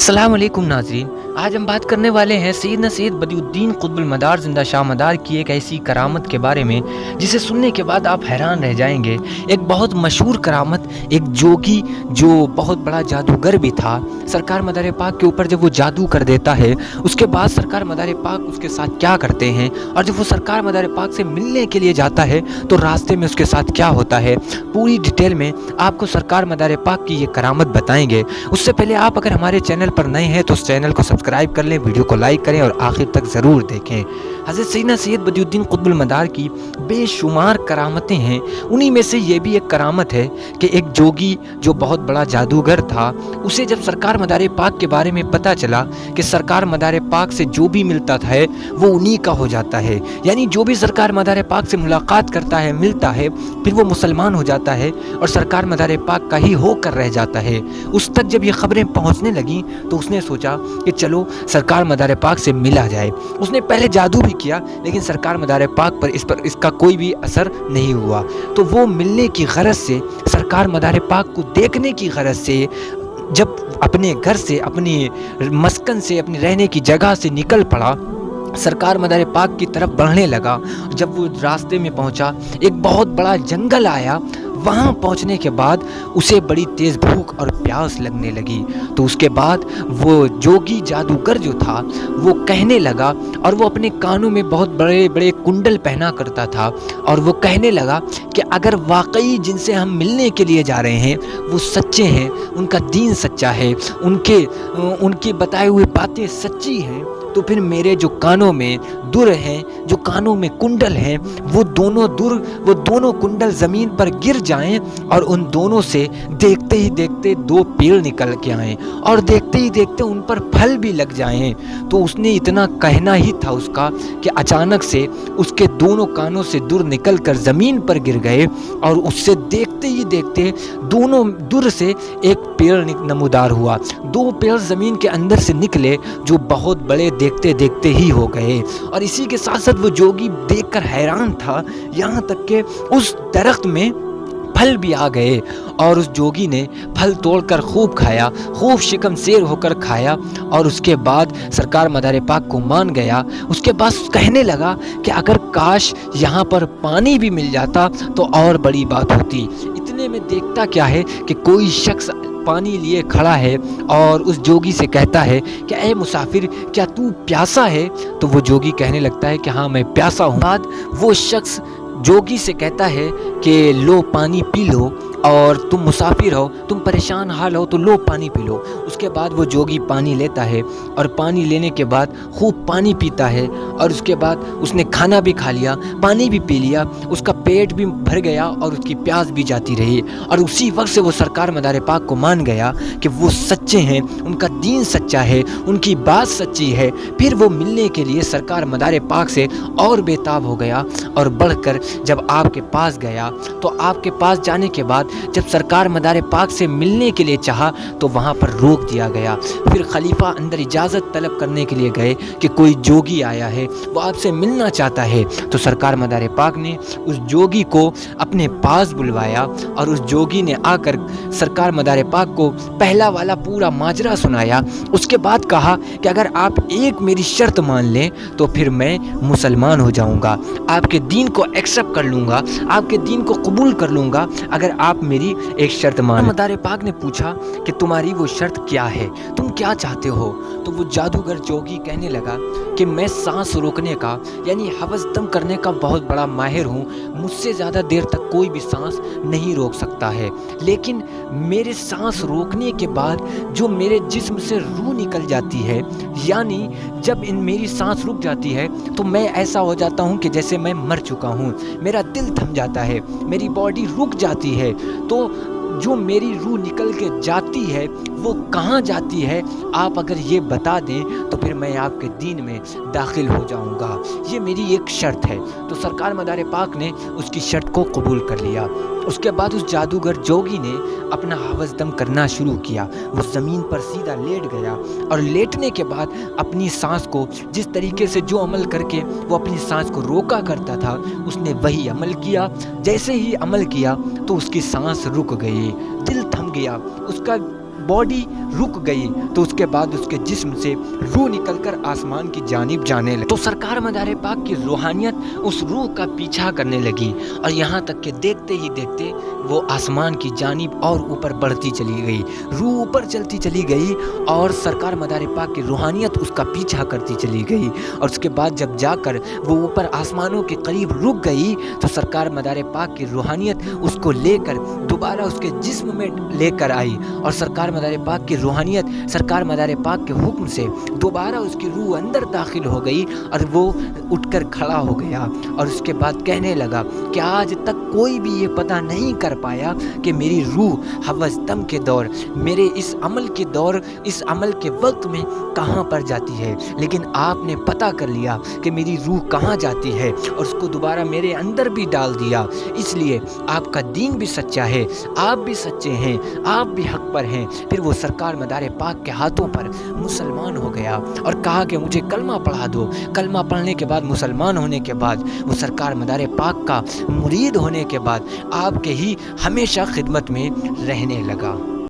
अस्सलाम वालेकुम नाज़रीन, आज हम बात करने वाले हैं सैयदना सैयद बदिउद्दीन कुतुबुल मदार ज़िंदा शाह मदार की एक ऐसी करामत के बारे में जिसे सुनने के बाद आप हैरान रह जाएंगे। एक बहुत मशहूर करामत, एक जोगी जो बहुत बड़ा जादूगर भी था, सरकार मदार पाक के ऊपर जब वो जादू कर देता है, उसके बाद सरकार मदार पाक उसके साथ क्या करते हैं, और जब वो सरकार मदार पाक से मिलने के लिए जाता है तो रास्ते में उसके साथ क्या होता है, पूरी डिटेल में आपको सरकार मदार पाक की ये करामत बताएंगे। उससे पहले आप अगर हमारे चैनल पर नए हैं तो उस चैनल को सब्सक्राइब कर लें, वीडियो को लाइक करें और आखिर तक ज़रूर देखें। हज़रत सैयदना सैयद बदिउद्दीन कुतुबुल मदार की बेशुमार करामतें हैं, उन्हीं में से ये भी एक करामत है कि एक जोगी जो बहुत बड़ा जादूगर था, उसे जब सरकार मदार पाक के बारे में पता चला कि सरकार मदार पाक से जो भी मिलता है वो उन्हीं का हो जाता है, यानी जो भी सरकार मदार पाक से मुलाकात करता है, मिलता है, फिर वो मुसलमान हो जाता है और सरकार मदार पाक का ही होकर रह जाता है। उस तक जब ये खबरें पहुंचने लगी तो उसने सोचा कि चलो सरकार मदार पाक से मिला जाए। उसने पहले जादू भी किया लेकिन सरकार मदार पाक पर इसका कोई भी असर नहीं हुआ। तो वो मिलने की गरज से, सरकार मदार पाक को देखने की गरज से जब अपने घर से, अपनी मस्कन से, अपनी रहने की जगह से निकल पड़ा, सरकार मदार पाक की तरफ बढ़ने लगा। जब वो रास्ते में पहुंचा, एक बहुत बड़ा जंगल आया। वहाँ पहुँचने के बाद उसे बड़ी तेज़ भूख और प्यास लगने लगी। तो उसके बाद वो जोगी जादूगर जो था वो कहने लगा, और वो अपने कानों में बहुत बड़े बड़े कुंडल पहना करता था, और वो कहने लगा कि अगर वाकई जिनसे हम मिलने के लिए जा रहे हैं वो सच्चे हैं, उनका दीन सच्चा है, उनकी बताए हुए बातें सच्ची हैं, तो फिर मेरे जो कानों में दुर हैं, जो कानों में कुंडल हैं, वो दोनों कुंडल ज़मीन पर गिर जाएं और उन दोनों से देखते ही देखते दो पेड़ निकल के आएँ और देखते ही देखते उन पर फल भी लग जाएं। तो उसने इतना कहना ही था उसका कि अचानक से उसके दोनों कानों से दुर निकल कर ज़मीन पर गिर गए, और उससे देखते ही देखते दोनों दुर से एक पेड़ नमूदार हुआ। दो पेड़ ज़मीन के अंदर से निकले जो बहुत बड़े देखते देखते ही हो गए। और इसी के साथ साथ वो जोगी देखकर हैरान था, यहाँ तक कि उस दरख्त में फल भी आ गए, और उस जोगी ने फल तोड़कर खूब खाया, खूब शिकम शेर होकर खाया, और उसके बाद सरकार मदार पाक को मान गया। उसके बाद कहने लगा कि अगर काश यहाँ पर पानी भी मिल जाता तो और बड़ी बात होती। इतने में देखता क्या है कि कोई शख्स पानी लिए खड़ा है और उस जोगी से कहता है कि ए मुसाफिर, क्या तू प्यासा है? तो वो जोगी कहने लगता है कि हाँ, मैं प्यासा हूँ। बाद वो शख्स जोगी से कहता है कि लो पानी पी लो, और तुम मुसाफिर हो, तुम परेशान हाल हो, तो लो पानी पी लो। उसके बाद वो जोगी पानी लेता है, और पानी लेने के बाद खूब पानी पीता है, और उसके बाद उसने खाना भी खा लिया, पानी भी पी लिया, उसका पेट भी भर गया और उसकी प्यास भी जाती रही। और उसी वक्त से वो सरकार मदार पाक को मान गया कि वो सच्चे हैं, उनका दीन सच्चा है, उनकी बात सच्ची है। फिर वो मिलने के लिए सरकार मदार पाक से और बेताब हो गया, और बढ़कर जब आपके पास गया तो आपके पास जाने के बाद जब सरकार मदार पाक से मिलने के लिए चाहा तो वहाँ पर रोक दिया गया। फिर खलीफा अंदर इजाज़त तलब करने के लिए गए कि कोई जोगी आया है, वो आपसे मिलना चाहता है। तो सरकार मदार पाक ने उस जोगी को अपने पास बुलवाया, और उस जोगी ने आकर सरकार मदार पाक को पहला वाला पूरा माजरा सुनाया। उसके बाद कहा कि अगर आप एक मेरी शर्त मान लें तो फिर मैं मुसलमान हो जाऊँगा, आपके दीन को एक्सेप्ट कर लूँगा, आपके दीन को कबूल कर लूँगा, अगर आप मेरी एक शर्त मान। मदार पाक ने पूछा कि तुम्हारी वो शर्त क्या है, तुम क्या चाहते हो? तो वो जादूगर जोगी कहने लगा कि मैं सांस रोकने का, यानी हवस दम करने का बहुत बड़ा माहिर हूँ, मुझसे ज़्यादा देर तक कोई भी सांस नहीं रोक सकता है, लेकिन मेरे सांस रोकने के बाद जो मेरे जिस्म से रूह निकल जाती है, यानी जब मेरी सांस रुक जाती है तो मैं ऐसा हो जाता हूँ कि जैसे मैं मर चुका हूँ, मेरा दिल थम जाता है, मेरी बॉडी रुक जाती है। तो जो मेरी रूह निकल के जाती है वो कहाँ जाती है, आप अगर ये बता दें तो फिर मैं आपके दीन में दाखिल हो जाऊंगा, ये मेरी एक शर्त है। तो सरकार मदार पाक ने उसकी शर्त को कबूल कर लिया। उसके बाद उस जादूगर जोगी ने अपना हवस दम करना शुरू किया। वो ज़मीन पर सीधा लेट गया, और लेटने के बाद अपनी सांस को, जिस तरीके से जो अमल करके वो अपनी सांस को रोका करता था, उसने वही अमल किया। जैसे ही अमल किया तो उसकी सांस रुक गई, दिल थम गया, उसका बॉडी रुक गई तो उसके बाद उसके जिस्म से रूह निकलकर आसमान की जानिब जाने लगी। तो सरकार मदार पाक की रूहानियत उस रूह का पीछा करने लगी और यहाँ तक कि देखते ही देखते वो आसमान की जानिब और ऊपर बढ़ती चली गई, रूह ऊपर चलती चली गई और सरकार मदार पाक की रूहानियत उसका पीछा करती चली गई। और उसके बाद जब जाकर वो ऊपर आसमानों के करीब रुक गई तो सरकार मदार पाक की रूहानियत उसको लेकर दोबारा उसके जिस्म में लेकर आई और सरकार मदार पाक की रूहानियत सरकार मदार पाक के हुक्म से दोबारा उसकी रूह अंदर दाखिल हो गई और वो उठकर खड़ा हो गया। और उसके बाद कहने लगा कि आज तक कोई भी ये पता नहीं कर पाया कि मेरी रूह हवस दम के दौर, मेरे इस अमल के दौर, इस अमल के वक्त में कहाँ पर जाती है, लेकिन आपने पता कर लिया कि मेरी रूह कहाँ जाती है और उसको दोबारा मेरे अंदर भी डाल दिया। इसलिए आपका दीन भी सच्चा है, आप भी सच्चे हैं, आप भी हक पर हैं। फिर वो सरकार मदार पाक के हाथों पर मुसलमान हो गया और कहा कि मुझे कलमा पढ़ा दो। कलमा पढ़ने के बाद, मुसलमान होने के बाद, वो सरकार मदार पाक का मुरीद होने के बाद आपके ही हमेशा खिदमत में रहने लगा।